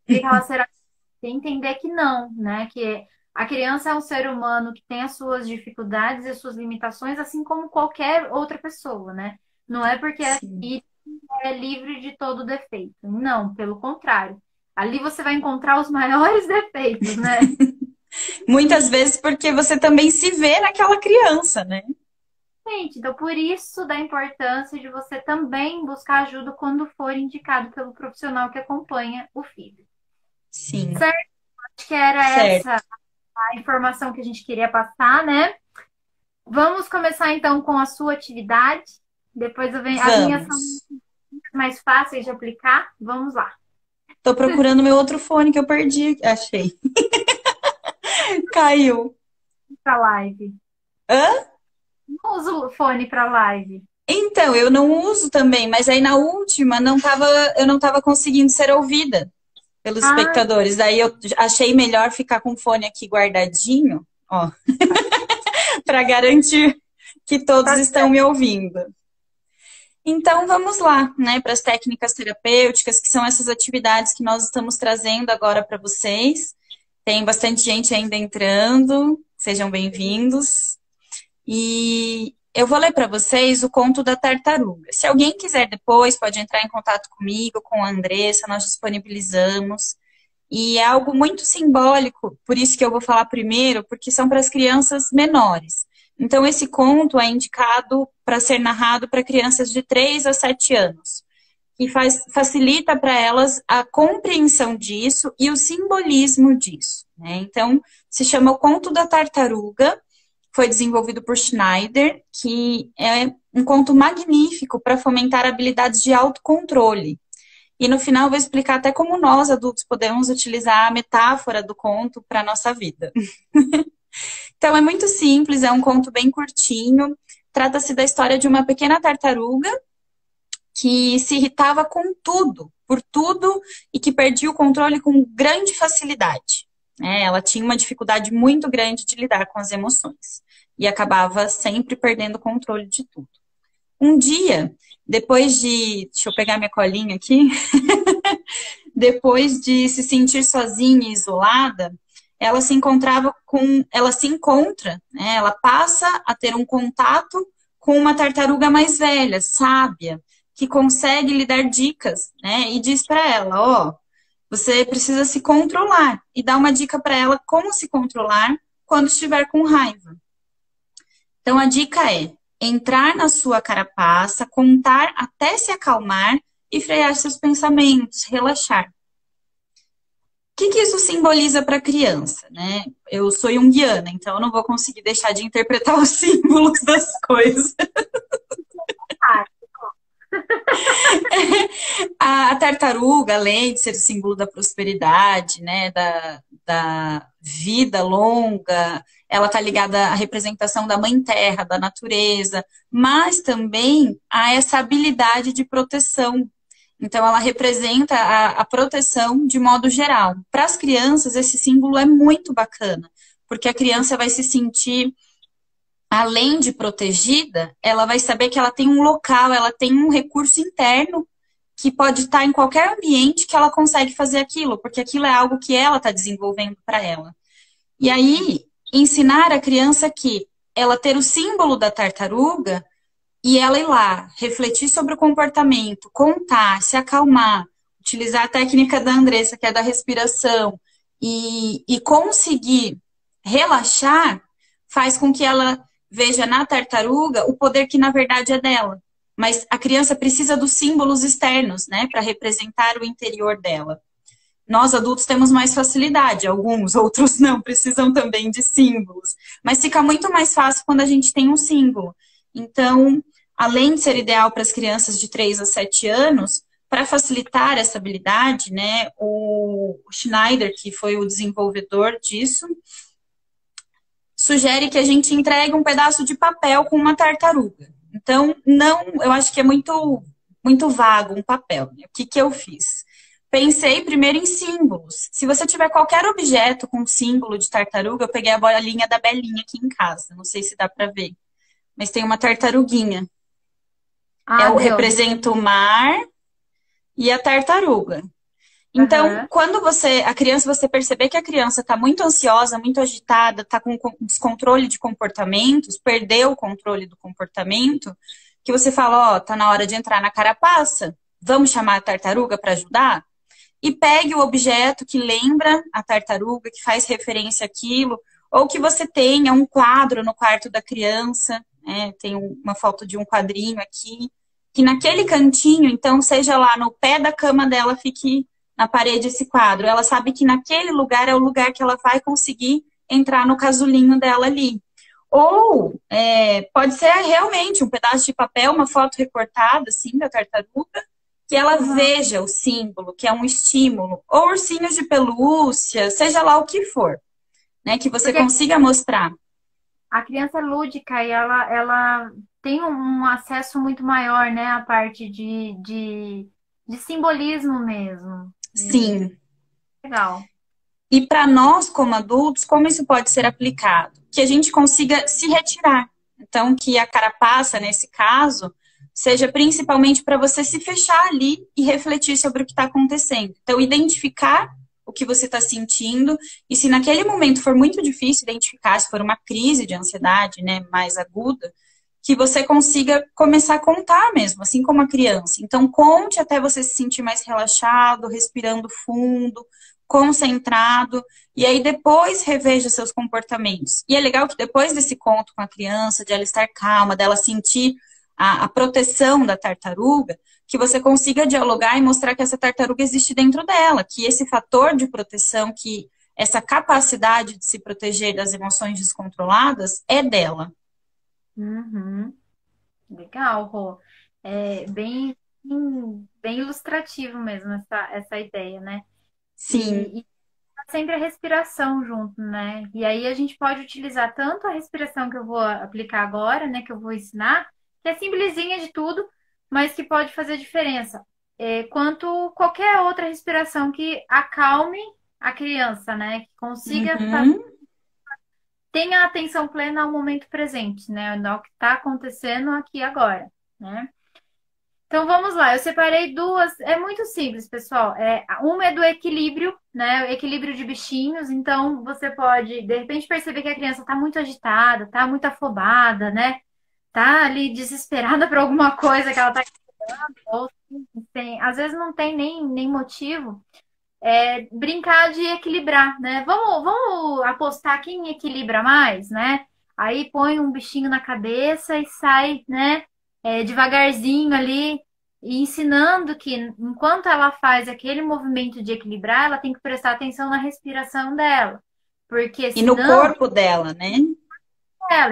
ela será entender que não, né? Que a criança é um ser humano que tem as suas dificuldades e as suas limitações, assim como qualquer outra pessoa, né? Não é porque é Sim. filho é livre de todo defeito. Não, pelo contrário. Ali você vai encontrar os maiores defeitos, né? Muitas vezes porque você também se vê naquela criança, né? Gente, então por isso da importância de você também buscar ajuda quando for indicado pelo profissional que acompanha o filho. Sim. Certo? que era essa Certo. a informação que a gente queria passar, né? Vamos começar então com a sua atividade. Depois eu venho. As minhas são Vamos. mais fáceis de aplicar. Vamos lá. Tô procurando meu outro fone que eu perdi. Achei. Caiu. Para live. Hã? Não uso o fone para live. Então, eu não uso também, mas aí na última eu não tava conseguindo ser ouvida pelos Ah, espectadores. Daí eu achei melhor ficar com o fone aqui guardadinho, ó, para garantir que todos tá estão certo. me ouvindo. Então vamos lá, né, para as técnicas terapêuticas, que são essas atividades que nós estamos trazendo agora para vocês. Tem bastante gente ainda entrando, sejam bem-vindos. E eu vou ler para vocês o conto da tartaruga. Se alguém quiser depois, pode entrar em contato comigo, com a Andressa, nós disponibilizamos. E é algo muito simbólico, por isso que eu vou falar primeiro, porque são para as crianças menores. Então, esse conto é indicado para ser narrado para crianças de 3 a 7 anos, que facilita para elas a compreensão disso e o simbolismo disso, né? Então, se chama O Conto da Tartaruga, foi desenvolvido por Schneider, que é um conto magnífico para fomentar habilidades de autocontrole. E no final eu vou explicar até como nós, adultos, podemos utilizar a metáfora do conto para a nossa vida. Então é muito simples, é um conto bem curtinho. Trata-se da história de uma pequena tartaruga que se irritava com tudo, por tudo, e que perdia o controle com grande facilidade. Ela tinha uma dificuldade muito grande de lidar com as emoções e acabava sempre perdendo o controle de tudo. Um dia, depois de. Deixa eu pegar minha colinha aqui. Depois de se sentir sozinha e isolada, ela se encontrava com. Ela se encontra, né? Ela passa a ter um contato com uma tartaruga mais velha, sábia, que consegue lhe dar dicas, né? E diz para ela: ó, você precisa se controlar. E dá uma dica para ela como se controlar quando estiver com raiva. Então a dica é entrar na sua carapaça, contar até se acalmar e frear seus pensamentos, relaxar. O que isso simboliza para a criança, né? Eu sou junguiana, então eu não vou conseguir deixar de interpretar os símbolos das coisas. Ah, A tartaruga, além de ser o símbolo da prosperidade, né, da vida longa, ela está ligada à representação da mãe terra, da natureza, mas também a essa habilidade de proteção. Então, ela representa a proteção de modo geral. Para as crianças, esse símbolo é muito bacana, porque a criança vai se sentir, além de protegida, ela vai saber que ela tem um local, ela tem um recurso interno que pode estar em qualquer ambiente que ela consegue fazer aquilo, porque aquilo é algo que ela está desenvolvendo para ela. E aí, ensinar a criança que ela ter o símbolo da tartaruga e ela ir lá, refletir sobre o comportamento, contar, se acalmar, utilizar a técnica da Andressa, que é da respiração, e conseguir relaxar, faz com que ela veja na tartaruga o poder que na verdade é dela. Mas a criança precisa dos símbolos externos, né, para representar o interior dela. Nós adultos temos mais facilidade, alguns, outros não, precisam também de símbolos. Mas fica muito mais fácil quando a gente tem um símbolo. Então, além de ser ideal para as crianças de 3 a 7 anos, para facilitar essa habilidade, né, o Schneider, que foi o desenvolvedor disso, sugere que a gente entregue um pedaço de papel com uma tartaruga. Então, não, eu acho que é muito vago um papel. Né? O que eu fiz? Pensei primeiro em símbolos. Se você tiver qualquer objeto com símbolo de tartaruga, eu peguei a bolinha da Belinha aqui em casa. Não sei se dá para ver. Mas tem uma tartaruguinha. deu. Representa o mar e a tartaruga. Então, Aham. quando você perceber que a criança está muito ansiosa, muito agitada, está com descontrole de comportamentos, perdeu o controle do comportamento, que você fala, ó, tá na hora de entrar na carapaça, vamos chamar a tartaruga para ajudar? E pegue o objeto que lembra a tartaruga, que faz referência àquilo, ou que você tenha um quadro no quarto da criança, né? Tem uma foto de um quadrinho aqui, que naquele cantinho, então, seja lá no pé da cama dela, fique na parede esse quadro. Ela sabe que naquele lugar é o lugar que ela vai conseguir entrar no casulinho dela ali. Ou pode ser realmente um pedaço de papel, uma foto recortada, assim, da tartaruga, que ela veja o símbolo, que é um estímulo. Ou ursinhos de pelúcia, seja lá o que for, né? Que você Porque consiga mostrar. a criança é lúdica e ela tem um acesso muito maior, né? A parte de simbolismo mesmo. Sim. Legal. E para nós, como adultos, como isso pode ser aplicado? Que a gente consiga se retirar. Então, que a carapaça, nesse caso, seja principalmente para você se fechar ali e refletir sobre o que está acontecendo. Então, identificar o que você está sentindo, e se naquele momento for muito difícil identificar, se for uma crise de ansiedade, né, mais aguda, que você consiga começar a contar mesmo, assim como a criança. Então, conte até você se sentir mais relaxado, respirando fundo, concentrado, e aí depois reveja seus comportamentos. E é legal que depois desse conto com a criança, de ela estar calma, dela sentir a proteção da tartaruga, que você consiga dialogar e mostrar que essa tartaruga existe dentro dela, que esse fator de proteção, que essa capacidade de se proteger das emoções descontroladas é dela. Uhum. Legal, Rô. É bem ilustrativo mesmo essa ideia, né? Sim. E tá sempre a respiração junto, né? E aí a gente pode utilizar tanto a respiração que eu vou aplicar agora, né? Que eu vou ensinar, que é simplesinha de tudo, mas que pode fazer diferença. Quanto qualquer outra respiração que acalme a criança, né? Que consiga Uhum. tenha atenção plena ao momento presente, né? No que está acontecendo aqui e agora, né? Então vamos lá, eu separei duas, é muito simples, pessoal. Uma é do equilíbrio, né? O equilíbrio de bichinhos. Então você pode, de repente, perceber que a criança está muito agitada, está muito afobada, né? Tá ali desesperada por alguma coisa que ela está querendo, ou às vezes não tem nem motivo. Brincar de equilibrar, né? Vamos apostar quem equilibra mais, né? Aí põe um bichinho na cabeça e sai, né? Devagarzinho ali, e ensinando que enquanto ela faz aquele movimento de equilibrar, ela tem que prestar atenção na respiração dela. Porque E no senão, corpo dela, né?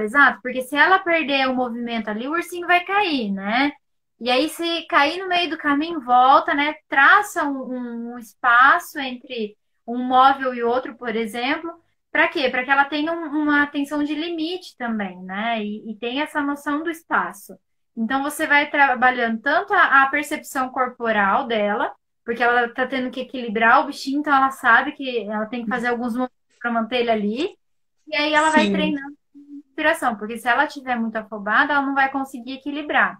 exato, porque se ela perder o movimento ali, o ursinho vai cair, né? E aí, se cair no meio do caminho, volta, né? Traça um espaço entre um móvel e outro, por exemplo. Para quê? Para que ela tenha uma atenção de limite também, né? E tenha essa noção do espaço. Então, você vai trabalhando tanto a percepção corporal dela, porque ela está tendo que equilibrar o bichinho, então ela sabe que ela tem que fazer alguns movimentos para manter ele ali. E aí, ela vai Sim. treinando respiração, porque se ela estiver muito afobada, ela não vai conseguir equilibrar.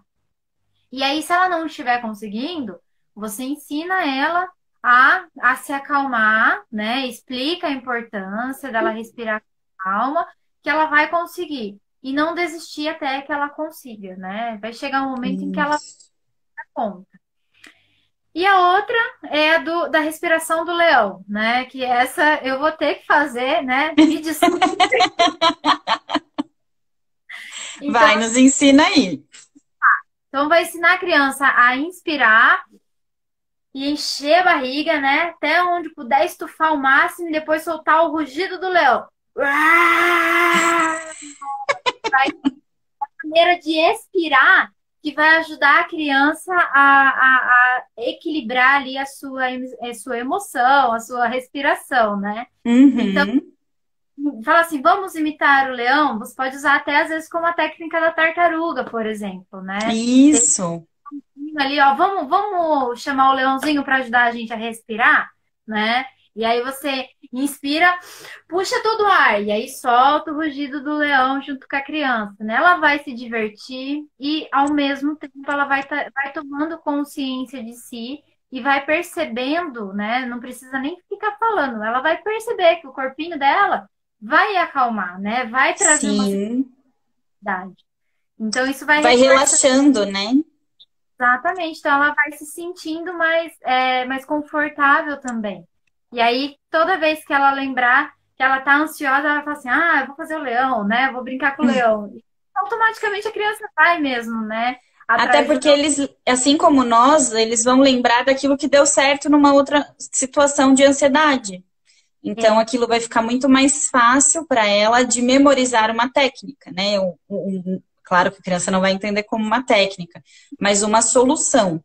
E aí, se ela não estiver conseguindo, você ensina ela a se acalmar, né? Explica a importância dela respirar com calma, que ela vai conseguir. E não desistir até que ela consiga, né? Vai chegar um momento em que ela Isso. dá conta. E a outra é da respiração do leão, né? Que essa eu vou ter que fazer, né? Me desculpe. Então, Vai, nos ensina aí. vai ensinar a criança a inspirar e encher a barriga, né? Até onde puder estufar o máximo e depois soltar o rugido do leão. Vai maneira de expirar que vai ajudar a criança a equilibrar ali a sua emoção, a sua respiração, né? Então, Uhum. fala assim, vamos imitar o leão? Você pode usar até às vezes como a técnica da tartaruga, por exemplo, né? Isso. Ali, ó, vamos chamar o leãozinho para ajudar a gente a respirar, né? E aí você inspira, puxa todo o ar, e aí solta o rugido do leão junto com a criança, né? Ela vai se divertir e, ao mesmo tempo, ela vai tomando consciência de si e vai percebendo, né? Não precisa nem ficar falando, ela vai perceber que o corpinho dela vai acalmar, né? Vai trazer uma Sim. serenidade. Então, isso vai Vai reforçar. relaxando, né? Exatamente, então ela vai se sentindo mais confortável também. E aí, toda vez que ela lembrar que ela tá ansiosa, ela fala assim: ah, eu vou fazer o leão, né? Vou brincar com o leão. E automaticamente a criança vai mesmo, né? Até atrás do porque meu. eles, assim como nós, eles vão lembrar daquilo que deu certo numa outra situação de ansiedade. Então, É, aquilo vai ficar muito mais fácil para ela de memorizar uma técnica, né? Claro que a criança não vai entender como uma técnica, mas uma solução.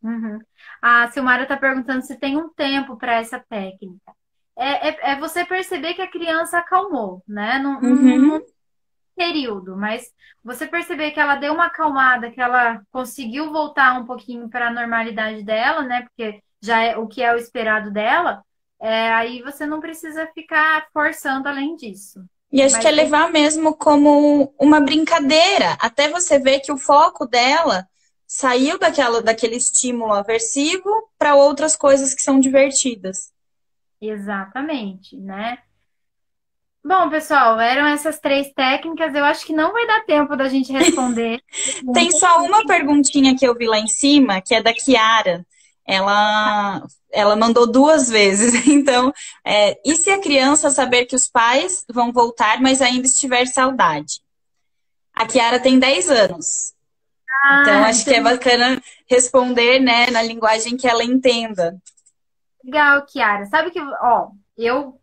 uhum. A Silmara está perguntando se tem um tempo para essa técnica. É você perceber que a criança acalmou, né? Uhum. Num período, mas você perceber que ela deu uma acalmada, que ela conseguiu voltar um pouquinho para a normalidade dela, né? Porque já é o que é o esperado dela, aí você não precisa ficar forçando além disso. E acho que é Mas tem. levar mesmo como uma brincadeira, até você ver que o foco dela saiu daquele estímulo aversivo para outras coisas que são divertidas. Exatamente, né? Bom, pessoal, eram essas três técnicas. Eu acho que não vai dar tempo da gente responder Tem perguntas. só uma perguntinha que eu vi lá em cima, que é da Kiara. Ela mandou duas vezes. Então, e se a criança saber que os pais vão voltar, mas ainda estiver saudade? A Kiara tem 10 anos. Então, Ah, acho que é entendi. bacana responder, né, na linguagem que ela entenda. Legal, Kiara. Sabe que, ó,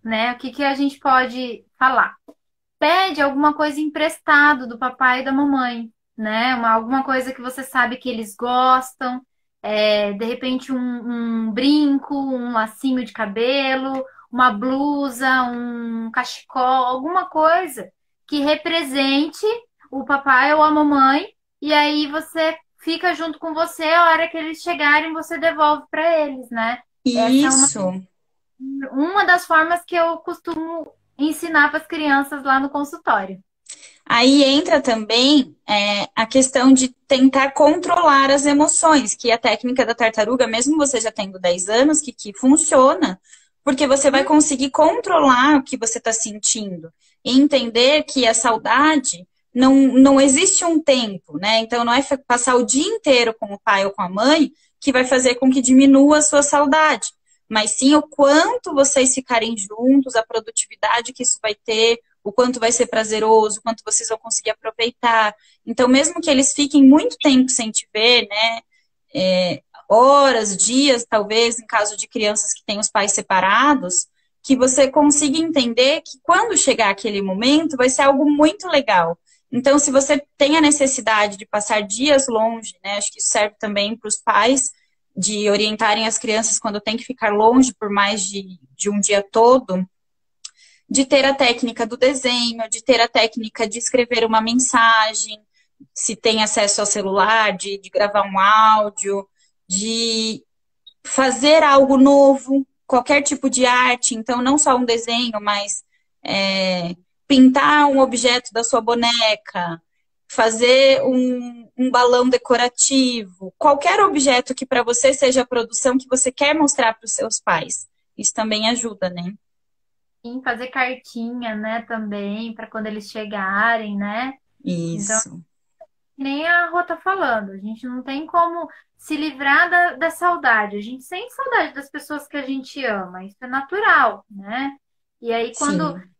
né, o que que a gente pode falar? Pede alguma coisa emprestado do papai e da mamãe, né? Alguma coisa que você sabe que eles gostam, de repente um brinco, um lacinho de cabelo, uma blusa, um cachecol, alguma coisa que represente o papai ou a mamãe, e aí você fica junto com você, a hora que eles chegarem, você devolve para eles, né? Essa é Isso. uma das formas que eu costumo ensinar para as crianças lá no consultório. Aí entra também a questão de tentar controlar as emoções, que a técnica da tartaruga, mesmo você já tendo 10 anos, que funciona, porque você vai Hum, conseguir controlar o que você está sentindo e entender que a saudade não existe um tempo, né? Então não é passar o dia inteiro com o pai ou com a mãe que vai fazer com que diminua a sua saudade, mas sim o quanto vocês ficarem juntos, a produtividade que isso vai ter, o quanto vai ser prazeroso, o quanto vocês vão conseguir aproveitar. Então, mesmo que eles fiquem muito tempo sem te ver, né? Horas, dias, talvez, em caso de crianças que têm os pais separados, que você consiga entender que quando chegar aquele momento vai ser algo muito legal. Então, se você tem a necessidade de passar dias longe, né? Acho que isso serve também para os pais de orientarem as crianças quando tem que ficar longe por mais de um dia todo, de ter a técnica do desenho, de ter a técnica de escrever uma mensagem, se tem acesso ao celular, de gravar um áudio, de fazer algo novo, qualquer tipo de arte, então não só um desenho, mas pintar um objeto da sua boneca, fazer um balão decorativo, qualquer objeto que para você seja a produção que você quer mostrar para os seus pais. Isso também ajuda, né? sim, fazer cartinha, né, também, para quando eles chegarem, né? Então, Isso. que nem a Rô tá falando, a gente não tem como se livrar da saudade. A gente sente saudade das pessoas que a gente ama, isso é natural, né? E aí, quando Sim.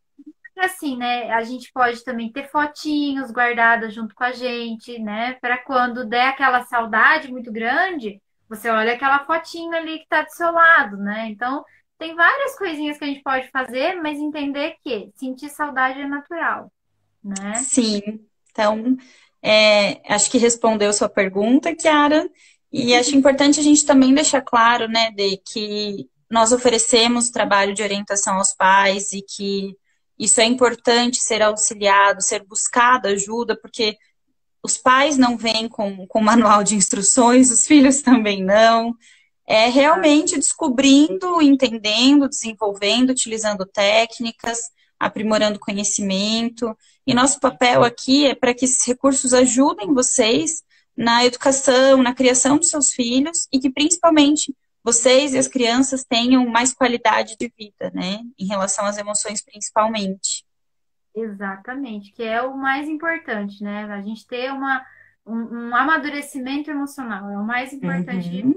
assim, né? A gente pode também ter fotinhos guardadas junto com a gente, né? Para quando der aquela saudade muito grande, você olha aquela fotinho ali que tá do seu lado, né? Então, tem várias coisinhas que a gente pode fazer, mas entender que sentir saudade é natural, né? Sim. Então, acho que respondeu sua pergunta, Kiara. E acho importante a gente também deixar claro, né, de que nós oferecemos trabalho de orientação aos pais e que isso é importante ser auxiliado, ser buscado ajuda, porque os pais não vêm com manual de instruções, os filhos também não. É realmente descobrindo, entendendo, desenvolvendo, utilizando técnicas, aprimorando conhecimento. E nosso papel aqui é para que esses recursos ajudem vocês na educação, na criação dos seus filhos e que principalmente vocês e as crianças tenham mais qualidade de vida, né? Em relação às emoções, principalmente. Exatamente, que é o mais importante, né? A gente ter um amadurecimento emocional, é o mais importante de. Uhum.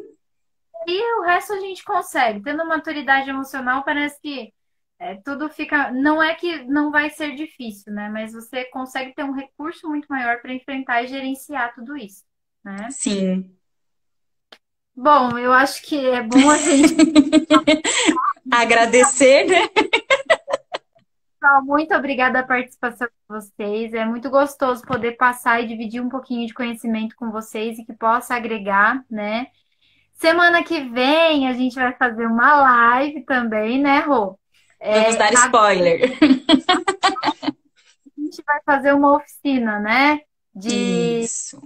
E o resto a gente consegue. Tendo maturidade emocional, parece que tudo fica. Não é que não vai ser difícil, né? Mas você consegue ter um recurso muito maior para enfrentar e gerenciar tudo isso. né? Sim. Bom, eu acho que é bom a gente Agradecer, né? falar muito obrigada a participação de vocês. É muito gostoso poder passar e dividir um pouquinho de conhecimento com vocês e que possa agregar, né? Semana que vem a gente vai fazer uma live também, né, Rô? Vamos dar Na spoiler. a gente vai fazer uma oficina, né? De Isso.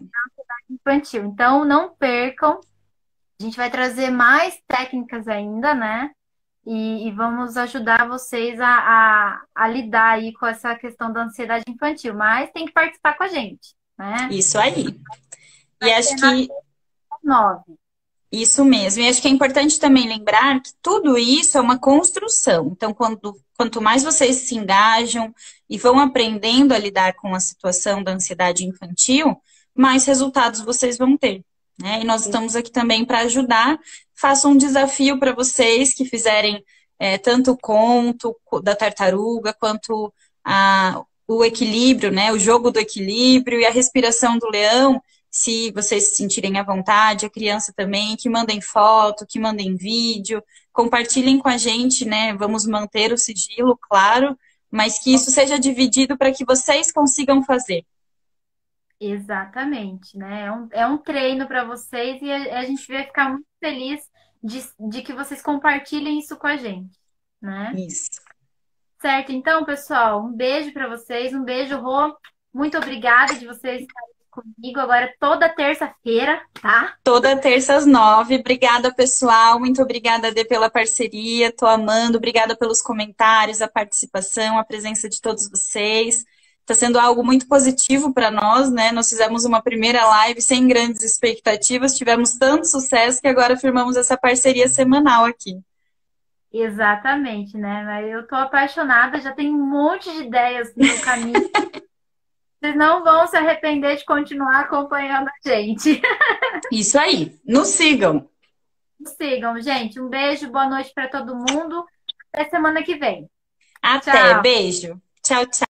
infantil. Então, não percam. A gente vai trazer mais técnicas ainda, né? E vamos ajudar vocês a lidar aí com essa questão da ansiedade infantil. Mas tem que participar com a gente, né? Isso aí. E Vai acho ser na que 9. isso mesmo. E acho que é importante também lembrar que tudo isso é uma construção. Então, quanto mais vocês se engajam e vão aprendendo a lidar com a situação da ansiedade infantil, mais resultados vocês vão ter, né? E nós estamos aqui também para ajudar. Faço um desafio para vocês que fizerem tanto o conto da tartaruga quanto o equilíbrio, né? O jogo do equilíbrio e a respiração do leão. Se vocês se sentirem à vontade, a criança também, que mandem foto, que mandem vídeo, compartilhem com a gente, né? Vamos manter o sigilo, claro, mas que isso seja dividido para que vocês consigam fazer. Exatamente, né? É um treino para vocês e a gente vai ficar muito feliz de que vocês compartilhem isso com a gente, né? Isso. Certo, então, pessoal, um beijo para vocês, um beijo, Rô. Muito obrigada de vocês estarem comigo agora toda terça-feira, tá? Toda terça às 9. Obrigada, pessoal. Muito obrigada, Dê, pela parceria. Tô amando. Obrigada pelos comentários, a participação, a presença de todos vocês. Está sendo algo muito positivo para nós, né? Nós fizemos uma primeira live sem grandes expectativas, tivemos tanto sucesso que agora firmamos essa parceria semanal aqui. Exatamente, né? Mas eu tô apaixonada, já tem um monte de ideias no caminho. Vocês não vão se arrepender de continuar acompanhando a gente. Isso aí. Nos sigam. Sigam, gente. Um beijo, boa noite para todo mundo. Até semana que vem. Até. Tchau. Beijo. Tchau, tchau.